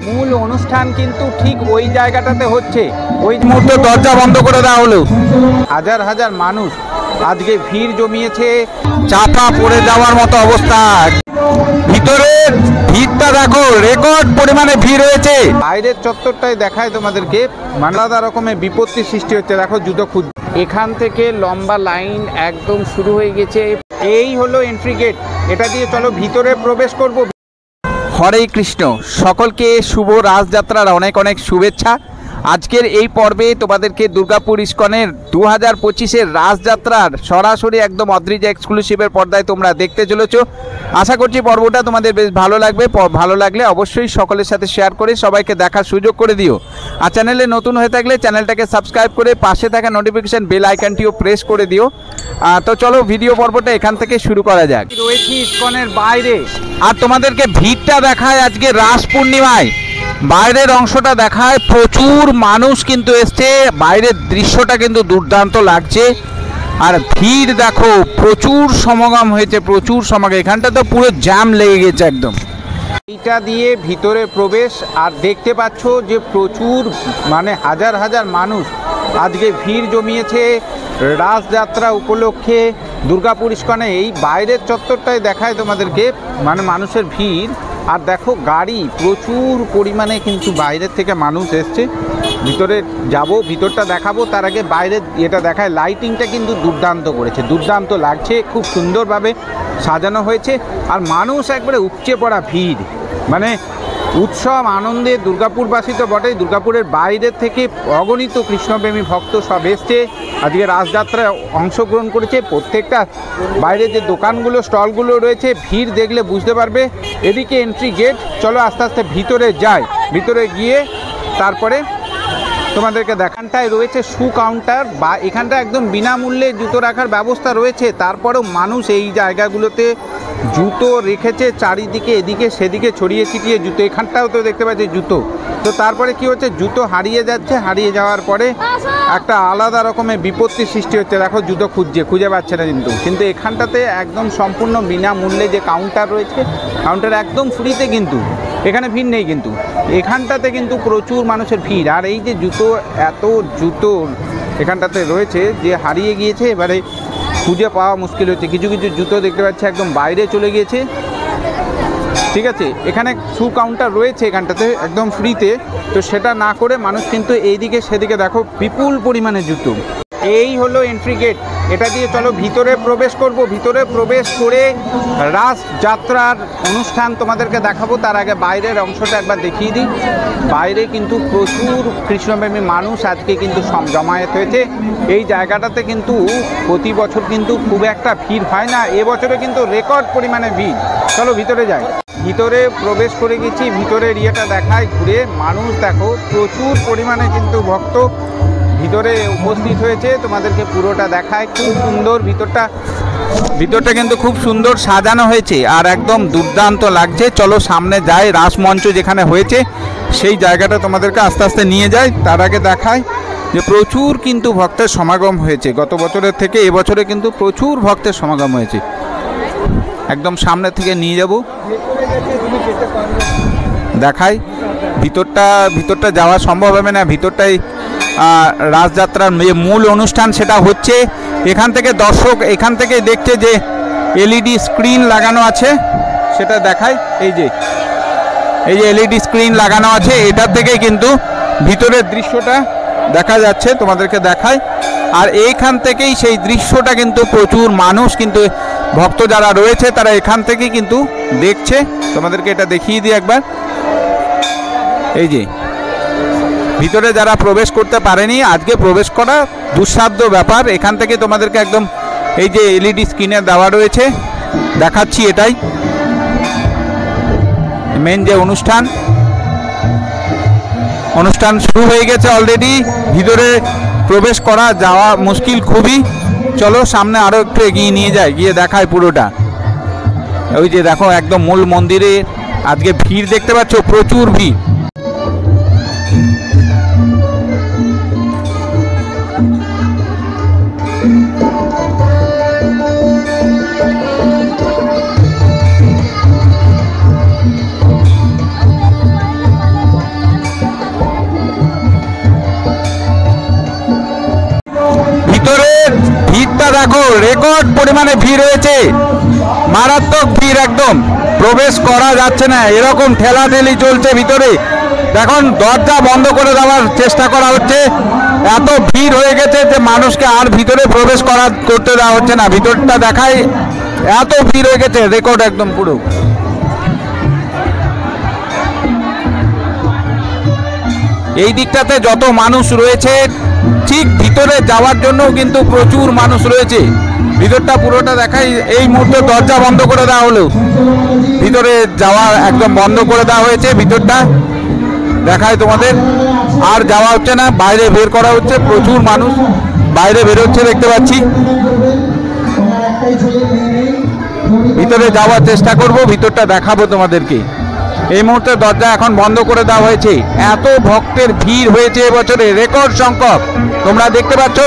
মূল অনুষ্ঠান কিন্তু ঠিক ওই জায়গাটাতে হচ্ছে। ওই মুহূর্তে দরজা বন্ধ করে দেওয়া হলো। হাজার হাজার মানুষ আজকে ভিড় জমিয়েছে, চাপা পড়ে যাওয়ার মতো অবস্থা। ভিতরে ভিড়টা দেখো, রেকর্ড পরিমাণে ভিড় হয়েছে। বাইরের চত্বরটাই দেখায় তোমাদেরকে, আলাদা রকমের বিপত্তি সৃষ্টি হচ্ছে। দেখো জুতো খুঁজ, এখান থেকে লম্বা লাইন একদম শুরু হয়ে গেছে। এই হলো এন্ট্রি গেট, এটা দিয়ে চলো ভিতরে প্রবেশ করব। হরে কৃষ্ণ, সকলকে শুভ রাসযাত্রার অনেক অনেক শুভেচ্ছা। আজকের এই পর্বে তোমাদেরকে দুর্গাপুর ইস্কনের 2025-এর রাসযাত্রার সরাসরি একদম অদ্রিজ এক্সক্লুসিভের পর্দায় তোমরা দেখতে চলেছো। আশা করছি পর্বটা তোমাদের বেশ ভালো লাগবে। ভালো লাগলে অবশ্যই সকলের সাথে শেয়ার করে সবাইকে দেখার সুযোগ করে দিও। আর চ্যানেলে নতুন হয়ে থাকলে চ্যানেলটাকে সাবস্ক্রাইব করে পাশে থাকা নোটিফিকেশন বেল আইকনটিও প্রেস করে দিও। তো চলো ভিডিও পর্বটা এখান থেকে শুরু করা যাক। রয়েছি ইস্কনের বাইরে, আর তোমাদেরকে ভিড়টা দেখায় আজকে রাস পূর্ণিমায়। বাইরের অংশটা দেখায়, প্রচুর মানুষ কিন্তু এসছে। বাইরের দৃশ্যটা কিন্তু দুর্দান্ত লাগছে। আর ভিড় দেখো, প্রচুর সমাগম হয়েছে, প্রচুর সমাগম। এখানটা তো পুরো জ্যাম লেগে গেছে একদম। এইটা দিয়ে ভিতরে প্রবেশ, আর দেখতে পাচ্ছ যে প্রচুর মানে হাজার হাজার মানুষ আজকে ভিড় জমিয়েছে রাসযাত্রা উপলক্ষে দুর্গাপুর ইস্কনে। এই বাইরের চত্বরটাই দেখায় তোমাদেরকে, মানে মানুষের ভিড়। আর দেখো গাড়ি প্রচুর পরিমাণে কিন্তু বাইরের থেকে মানুষ এসছে। ভিতরে যাব, ভিতরটা দেখাবো, তার আগে বাইরের এটা দেখায়। লাইটিংটা কিন্তু দুর্দান্ত করেছে, দুর্দান্ত লাগছে, খুব সুন্দরভাবে সাজানো হয়েছে। আর মানুষ একবারে উপচে পড়া ভিড়, মানে উৎসব আনন্দে। দুর্গাপুরবাসী তো বটেই, দুর্গাপুরের বাইরের থেকে অগণিত কৃষ্ণপ্রেমী ভক্ত সব এসছে, আজকে রাসযাত্রায় অংশগ্রহণ করেছে। প্রত্যেকটা বাইরে যে দোকানগুলো স্টলগুলো রয়েছে, ভিড় দেখলে বুঝতে পারবে। এদিকে এন্ট্রি গেট, চলো আস্তে আস্তে ভিতরে যাই। ভিতরে গিয়ে তারপরে তোমাদেরকে দেখানটায় রয়েছে শু কাউন্টার, বা এখানটা একদম বিনামূল্যে জুতো রাখার ব্যবস্থা রয়েছে। তারপরেও মানুষ এই জায়গাগুলোতে জুতো রেখেছে চারিদিকে, এদিকে সেদিকে ছড়িয়ে ছিটিয়ে জুতো। এখানটাও তো দেখতে পাচ্ছি জুতো। তো তারপরে কি হচ্ছে, জুতো হারিয়ে যাচ্ছে, হারিয়ে যাওয়ার পরে একটা আলাদা রকমের বিপত্তি সৃষ্টি হচ্ছে। দেখো জুতো খুঁজে পাচ্ছে না কিন্তু এখানটাতে একদম সম্পূর্ণ বিনামূল্যে যে কাউন্টার রয়েছে, কাউন্টার একদম ফ্রিতে, কিন্তু এখানে ভিড় নেই। কিন্তু এখানটাতে কিন্তু প্রচুর মানুষের ভিড়। আর এই যে জুতো, এত জুতো এখানটাতে রয়েছে যে হারিয়ে গিয়েছে, এবারে খুঁজে পাওয়া মুশকিল হচ্ছে। কিছু কিছু জুতো দেখতে পাচ্ছি একদম বাইরে চলে গিয়েছে। ঠিক আছে, এখানে শু কাউন্টার রয়েছে এখানটাতে একদম ফ্রিতে, তো সেটা না করে মানুষ কিন্তু এইদিকে সেদিকে দেখো বিপুল পরিমাণে জুতো। এই হলো এন্ট্রি গেট, এটা দিয়ে চলো ভিতরে প্রবেশ করব। ভিতরে প্রবেশ করে রাস যাত্রার অনুষ্ঠান তোমাদেরকে দেখাবো। তার আগে বাইরের অংশটা একবার দেখিয়ে দিই। বাইরে কিন্তু প্রচুর কৃষ্ণপ্রেমী মানুষ আজকে কিন্তু জমায়েত হয়েছে এই জায়গাটাতে। কিন্তু প্রতি বছর কিন্তু খুব একটা ভিড় হয় না, এবছরে কিন্তু রেকর্ড পরিমাণে ভিড়। চলো ভিতরে যাই। ভিতরে প্রবেশ করে গেছি, ভিতরের ইয়েটা দেখায় ঘুরে। মানুষ দেখো প্রচুর পরিমাণে কিন্তু ভক্ত ভিতরে উপস্থিত হয়েছে, তোমাদেরকে পুরোটা দেখায়। খুব সুন্দর ভিতরটা কিন্তু খুব সুন্দর সাজানো হয়েছে, আর একদম দুর্দান্ত লাগছে। চলো সামনে যাই, রাসমঞ্চ যেখানে হয়েছে সেই জায়গাটা তোমাদেরকে আস্তে আস্তে নিয়ে যায়। তার আগে দেখায় যে প্রচুর কিন্তু ভক্তের সমাগম হয়েছে। গত বছরের থেকে এবছরে কিন্তু প্রচুর ভক্তের সমাগম হয়েছে। একদম সামনে থেকে নিয়ে যাব, দেখাই। ভিতরটা যাওয়া সম্ভব হবে না। ভিতরটাই রাসযাত্রার যে মূল অনুষ্ঠান সেটা হচ্ছে। এখান থেকে দর্শক এখান থেকে দেখছে যে এলইডি স্ক্রিন লাগানো আছে, সেটা দেখায়। এই যে এলইডি স্ক্রিন লাগানো আছে, এটার থেকে কিন্তু ভিতরের দৃশ্যটা দেখা যাচ্ছে, তোমাদেরকে দেখায়। আর এইখান থেকেই সেই দৃশ্যটা কিন্তু প্রচুর মানুষ কিন্তু ভক্ত যারা রয়েছে তারা এখান থেকেই কিন্তু দেখছে। তোমাদেরকে এটা দেখিয়ে দিই একবার। এই যে ভিতরে যারা প্রবেশ করতে পারেনি, আজকে প্রবেশ করা দুঃসাধ্য ব্যাপার। এখান থেকে তোমাদেরকে একদম এই যে এলইডি স্ক্রিনে দেওয়া রয়েছে, দেখাচ্ছি। এটাই মেন যে অনুষ্ঠান শুরু হয়ে গেছে অলরেডি। ভিতরে প্রবেশ করা যাওয়া মুশকিল খুবই। চলো সামনে আরও একটু এগিয়ে নিয়ে যায়, গিয়ে দেখায় পুরোটা। ওই যে দেখো একদম মূল মন্দিরে আজকে ভিড় দেখতে পাচ্ছ, প্রচুর ভিড়। দেখো রেকর্ড পরিমাণে ভিড় হয়েছে, মারাত্মক ভিড়, একদম প্রবেশ করা যাচ্ছে না, এরকম ঠেলাঠেলি চলছে ভিতরে। এখন দরজা বন্ধ করে দেওয়ার চেষ্টা করা হচ্ছে, এত ভিড় হয়ে গেছে যে মানুষকে আর ভিতরে প্রবেশ করতে দেওয়া হচ্ছে না। ভিতরটা দেখায়, এত ভিড় হয়ে গেছে, রেকর্ড একদম পুরো। এই দিকটাতে যত মানুষ রয়েছে, ঠিক ভিতরে যাওয়ার জন্য কিন্তু প্রচুর মানুষ রয়েছে। ভিতরটা পুরোটা দেখাই, এই মুহূর্তে দরজা বন্ধ করে দেওয়া হলো, ভিতরে যাওয়া একদম বন্ধ করে দেওয়া হয়েছে। ভিতরটা দেখায় তোমাদের, আর যাওয়া হচ্ছে না, বাইরে বের করা হচ্ছে। প্রচুর মানুষ বাইরে বেরোচ্ছে দেখতে পাচ্ছি। ভিতরে যাওয়ার চেষ্টা করব, ভিতরটা দেখাবো তোমাদেরকে। এই মুহূর্তে দরজা এখন বন্ধ করে দেওয়া হয়েছে। এত ভক্তের ভিড় হয়েছে এবছরে, রেকর্ড সংখ্যক। তোমরা দেখতে পাচ্ছ,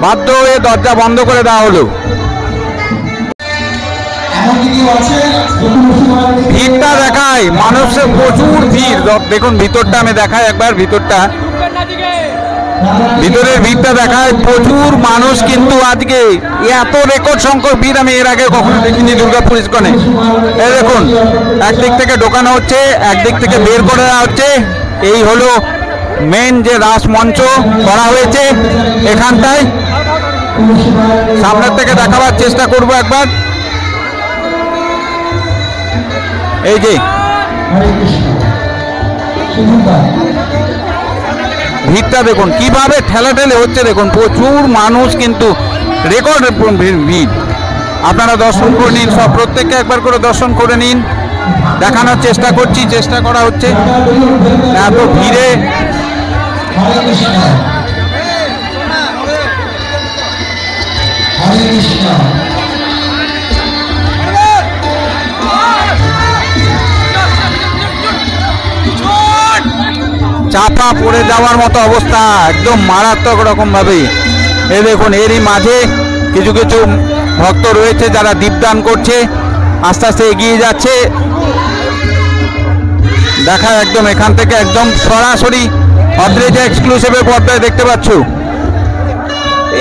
বাধ্য হয়ে দরজা বন্ধ করে দেওয়া হলো। ভিড়টা দেখায়, মানুষের প্রচুর ভিড়। দেখুন ভিতরটা আমি দেখাই একবার, ভিতরের ভিড়টা দেখায়, প্রচুর মানুষ কিন্তু আজকে। এত রেকর্ড সংখ্যক ভিড় আমি এর আগে কখনো দেখিনি দুর্গাপুর ইস্কনে। এই দেখুন, একদিক থেকে ঢোকানো হচ্ছে, একদিক থেকে বের করে দেওয়া হচ্ছে। এই হলো মেন যে রাস মঞ্চ করা হয়েছে এখানটায়। সামনের থেকে দেখাবার চেষ্টা করব একবার। এই যে ভিড়টা দেখুন কিভাবে ঠেলাঠেলে হচ্ছে, দেখুন প্রচুর মানুষ, কিন্তু রেকর্ড ভিড়। আপনারা দর্শন করে নিন, সব প্রত্যেককে একবার করে দর্শন করে নিন। দেখানোর চেষ্টা করছি, চেষ্টা করা হচ্ছে। এত ভিড়ে চাপা পড়ে যাওয়ার মতো অবস্থা, একদম মারাত্মক রকম ভাবে। এই দেখুন, এরই মাঝে কিছু কিছু ভক্ত রয়েছে যারা দীপদান করছে, আস্তে আস্তে এগিয়ে যাচ্ছে। দেখা একদম এখান থেকে একদম সরাসরি অদ্রিজা এক্সক্লুসিভের পর্দায় দেখতে পাচ্ছ।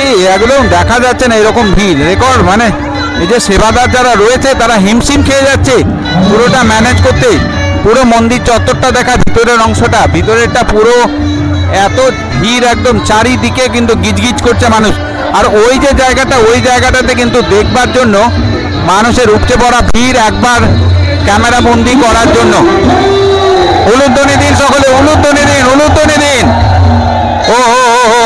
এই একদম দেখা যাচ্ছে না এরকম ভিড়, রেকর্ড। মানে এই যে সেবাদার যারা রয়েছে তারা হিমশিম খেয়ে যাচ্ছে পুরোটা ম্যানেজ করতে। পুরো মন্দির চত্বরটা দেখা, ভিতরের অংশটা, ভিতরেরটা পুরো এত ভিড়, একদম চারিদিকে কিন্তু গিজগিজ করছে মানুষ। আর ওই যে জায়গাটা, ওই জায়গাটাতে কিন্তু দেখবার জন্য মানুষের উপচে পড়া ভিড়, একবার ক্যামেরা বন্দি করার জন্য। উলুধ্বনি দিন সকলে, উলুধ্বনি দিন, উলুধ্বনি দিন। ও ও ও ও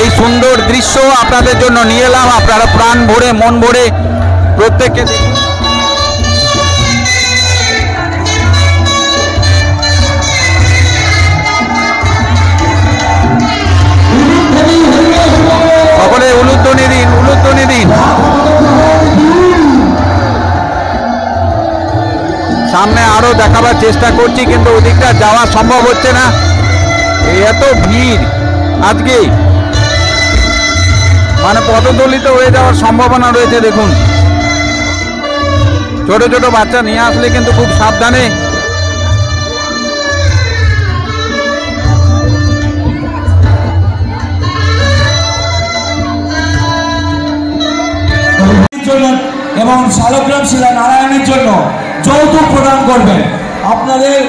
এই সুন্দর দৃশ্য আপনাদের জন্য নিয়ে এলাম। আপনারা প্রাণ ভরে, মন ভরে প্রত্যেককে সকলে উলুধ্বনি দিন, উলুধ্বনি দিন। সামনে আরো দেখাবার চেষ্টা করছি, কিন্তু ওদিকটা যাওয়া সম্ভব হচ্ছে না, এত ভিড় আজকে। মানে পদদলিত হয়ে যাওয়ার সম্ভাবনা রয়েছে। দেখুন, ছোট ছোট বাচ্চা নিয়ে আসলে কিন্তু খুব সাবধানে। এবং শালগ্রাম শিলা নারায়ণের জন্য যৌতুক প্রদান করবেন। আপনাদের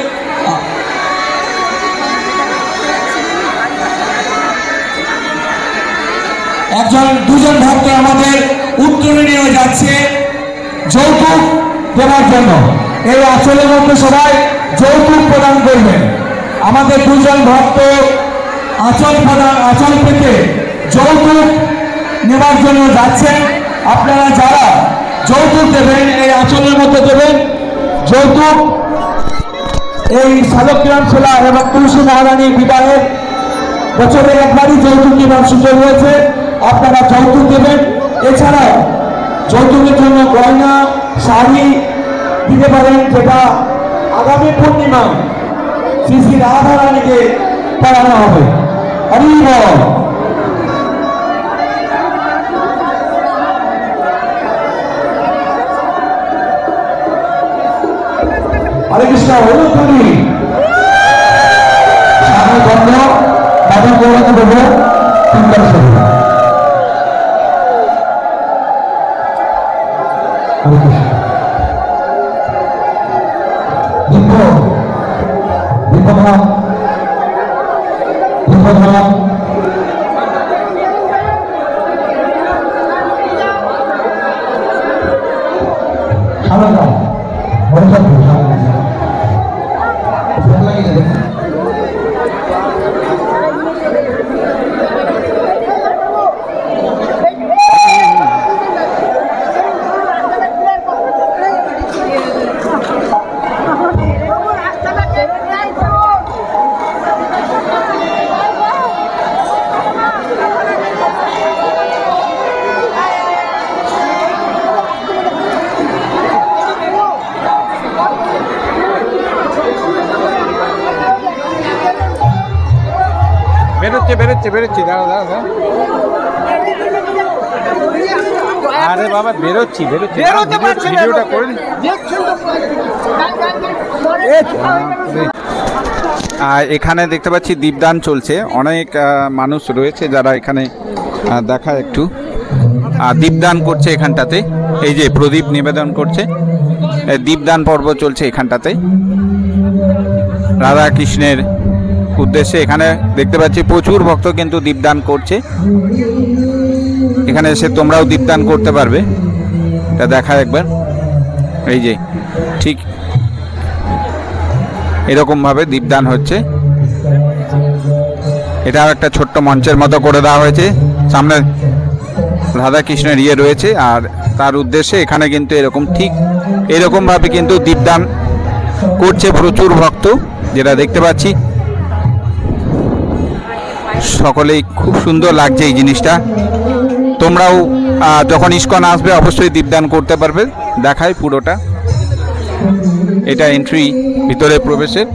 দুজন ভক্ত আমাদের উত্তরে নিয়ে যাচ্ছে যৌতুক দেওয়ার জন্য। এই আসলের মধ্যে সবাই যৌতুক প্রদান করবেন। আমাদের দুজন ভক্ত আঁচল পেতে যৌতুক নেবার জন্য যাচ্ছেন। আপনারা যারা যৌতুক দেবেন, এই আঁচলের মধ্যে দেবেন যৌতুক। এই শালগ্রাম শিলা এবং তুলসী মহারানী বিবাহের বছরে একবারই যৌতুক নেবার সুযোগ রয়েছে, আপনারা যৌতুক দেবেন। এছাড়াও যৌতুকের জন্য গয়না, শাড়ি দিতে পারেন, যেটা আগামী পূর্ণিমায় শ্রী শ্রী রাধা রানীকে পড়ানো হবে। হরি বল। হরে কৃষ্ণ। হলুদ আমি বন্ধ বাদন গৌরকে দেবো তিনটার সময়। বেরোচ্ছি দাঁড়া। আরে বাবা বেরোচ্ছি ভিডিওটা করে আর এখানে দেখতে পাচ্ছি দীপদান চলছে। অনেক মানুষ রয়েছে যারা এখানে দেখা একটু দীপদান করছে এখানটাতে। এই যে প্রদীপ নিবেদন করছে, দীপদান পর্ব চলছে এখানটাতে রাধা কৃষ্ণের উদ্দেশ্যে। এখানে দেখতে পাচ্ছি প্রচুর ভক্ত কিন্তু দীপদান করছে। এখানে এসে তোমরাও দীপদান করতে পারবে, এটা দেখা একবার। এই যে ঠিক এরকমভাবে দীপদান হচ্ছে। এটাও একটা ছোট্ট মঞ্চের মতো করে দেওয়া হয়েছে, সামনে রাধা কৃষ্ণের ইয়ে রয়েছে আর তার উদ্দেশ্যে এখানে কিন্তু এরকম ঠিক এরকমভাবে কিন্তু দীপদান করছে প্রচুর ভক্ত, যেটা দেখতে পাচ্ছি। সকলেই খুব সুন্দর লাগছে এই জিনিসটা। তোমরাও যখন ইস্কন আসবে অবশ্যই দীপদান করতে পারবে। দেখায় পুরোটা, এটা এন্ট্রি ভিতরে প্রবেশের।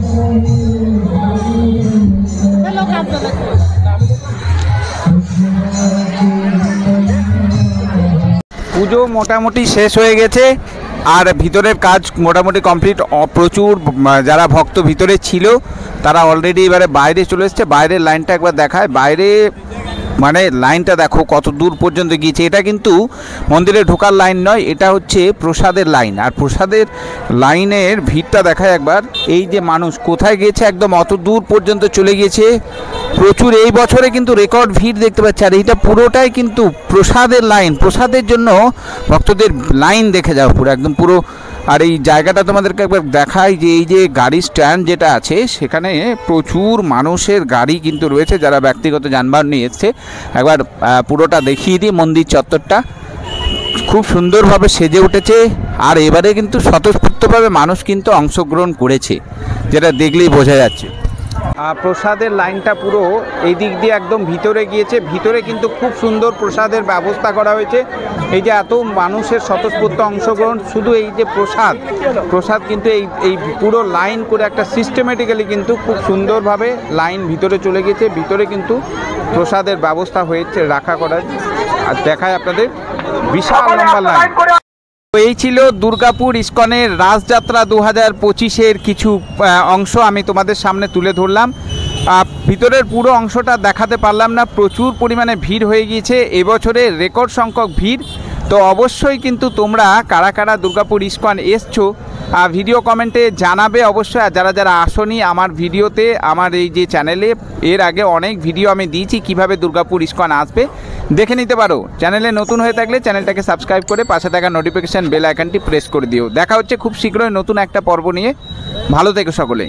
পুজো মোটামুটি শেষ হয়ে গেছে আর ভিতরের কাজ মোটামুটি কমপ্লিট। প্রচুর যারা ভক্ত ভিতরে ছিল তারা অলরেডি এবারে বাইরে চলে এসছে। বাইরের লাইনটা একবার দেখায়, বাইরে মানে লাইনটা দেখো কত দূর পর্যন্ত গিয়েছে। এটা কিন্তু মন্দিরে ঢোকার লাইন নয়, এটা হচ্ছে প্রসাদের লাইন। আর প্রসাদের লাইনের ভিড়টা দেখায় একবার। এই যে মানুষ কোথায় গিয়েছে, একদম অত দূর পর্যন্ত চলে গিয়েছে প্রচুর। এই বছরে কিন্তু রেকর্ড ভিড় দেখতে পাচ্ছি। আর এইটা পুরোটাই কিন্তু প্রসাদের লাইন, প্রসাদের জন্য ভক্তদের লাইন দেখে যাও পুরো একদম পুরো। আর এই জায়গাটা তোমাদেরকে একবার দেখাই যে এই যে গাড়ি স্ট্যান্ড যেটা আছে সেখানে প্রচুর মানুষের গাড়ি কিন্তু রয়েছে যারা ব্যক্তিগত যানবাহন নিয়ে এসছে। একবার পুরোটা দেখিয়ে দিই। মন্দির চত্বরটা খুব সুন্দরভাবে সেজে উঠেছে আর এবারে কিন্তু স্বতঃস্ফূর্তভাবে মানুষ কিন্তু অংশগ্রহণ করেছে, যেটা দেখলেই বোঝা যাচ্ছে। প্রসাদের লাইনটা পুরো এই দিক দিয়ে একদম ভিতরে গিয়েছে। ভিতরে কিন্তু খুব সুন্দর প্রসাদের ব্যবস্থা করা হয়েছে। এই যে এত মানুষের স্বতঃস্ফূর্ত অংশগ্রহণ, শুধু এই যে প্রসাদ কিন্তু এই পুরো লাইন করে একটা সিস্টেমেটিক্যালি কিন্তু খুব সুন্দরভাবে লাইন ভিতরে চলে গেছে। ভিতরে কিন্তু প্রসাদের ব্যবস্থা হয়েছে রাখা করার। আর দেখায় আপনাদের বিশাল লম্বা লাইন। এই ছিল দুর্গাপুর ইস্কনের রাসযাত্রা 2025-এর কিছু অংশ আমি তোমাদের সামনে তুলে ধরলাম। ভিতরের পুরো অংশটা দেখাতে পারলাম না, প্রচুর পরিমাণে ভিড় হয়ে গিয়েছে এবছরের রেকর্ড সংখ্যক ভিড়। তো অবশ্যই কিন্তু তোমরা কারা কারা দুর্গাপুর ইস্কন এসছো ভিডিও কমেন্টে জানাবে অবশ্যই। আর যারা যারা আসনি আমার ভিডিওতে, আমার এই যে চ্যানেলে এর আগে অনেক ভিডিও আমি দিয়েছি কিভাবে দুর্গাপুর ইস্কন আসবে, দেখে নিতে পারো। চ্যানেলে নতুন হয়ে থাকলে চ্যানেলটাকে সাবস্ক্রাইব করে পাশে থাকা নোটিফিকেশান বেল আইকনটি প্রেস করে দিও। দেখা হচ্ছে খুব শীঘ্রই নতুন একটা পর্ব নিয়ে। ভালো থেকো সকলে।